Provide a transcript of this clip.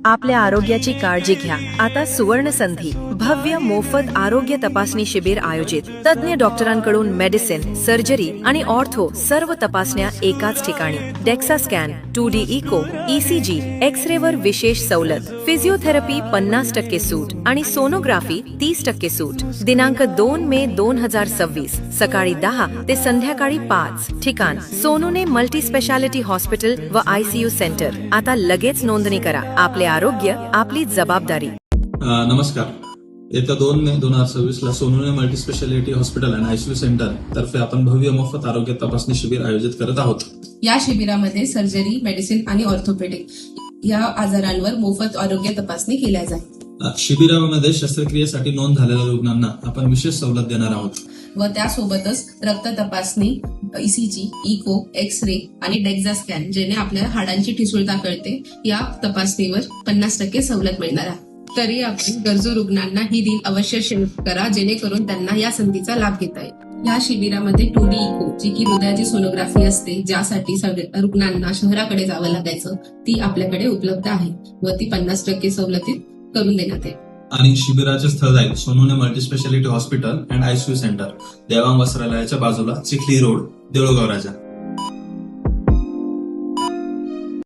आपल्या आरोग्याची काळजी घ्या आता सुवर्ण संधी भव्य मोफत आरोग्य तपासणी शिबिर आयोजित तज्ञ डॉक्टरांकडून मेडिसिन सर्जरी आणि ऑर्थो सर्व तपासण्या एकाच ठिकाणी DEXA scan 2D echo ECG x-ray वर विशेष सवलत फिजिओथेरपी 50% सूट आणि सोनोग्राफी 30% सूट दिनांक 2 मे 2026 सकाळी 10 ते संध्याकाळी 5 ठिकाण सोनूने मल्टी स्पेशालिटी हॉस्पिटल व ICU सेंटर आता लगेच नोंदणी करा आपले आरोग्य आपली जबाबदारी। नमस्कार। येत्या 2 मे 2026 ला सोनूने मल्टी स्पेशालिटी हॉस्पिटल आणि ICU सेंटर तर्फे आपण भव्य मोफत आरोग्य तपासणी शिबिर आयोजित करत आहोत। या शिबिरामध्ये सर्जरी मेडिसिन आणि ऑर्थोपेडिक या आजारांवर मोफत आरोग्य तपासणी केल्या जाईल। शिबिरामध्ये शस्त्रक्रियेसाठी नोंद झालेल्या रुग्णांना आपण विशेष सवलत देणार आहोत व त्यासोबतच रक्त तपासणी ECG इको एक्स-रे आणि डेक्सा स्कॅन जेणे आपल्या हाडांची ठिसूळता कळते या तपासणीवर 50% सवलत मिळणार आहे। तरी आपण गरजू रुग्णांना ही डील अवश्य शेअर करा जेणेकरून त्यांना या संधीचा लाभ घेता येईल। या शिबिरामध्ये 2D इको जी की हृदयाची सोनोग्राफी असते ज्यासाठी रुग्णांना शहराकडे जावं लागायचं ती आपल्याकडे उपलब्ध आहे व ती 50% सवलतीत करून देण्यात येईल। आणि शिबिराचे स्थळ जाईल सोनूने multi speciality hospital and ICU centre Devang वस्त्रालयाच्या बाजूला चिखली रोड देऊळगाव राजा।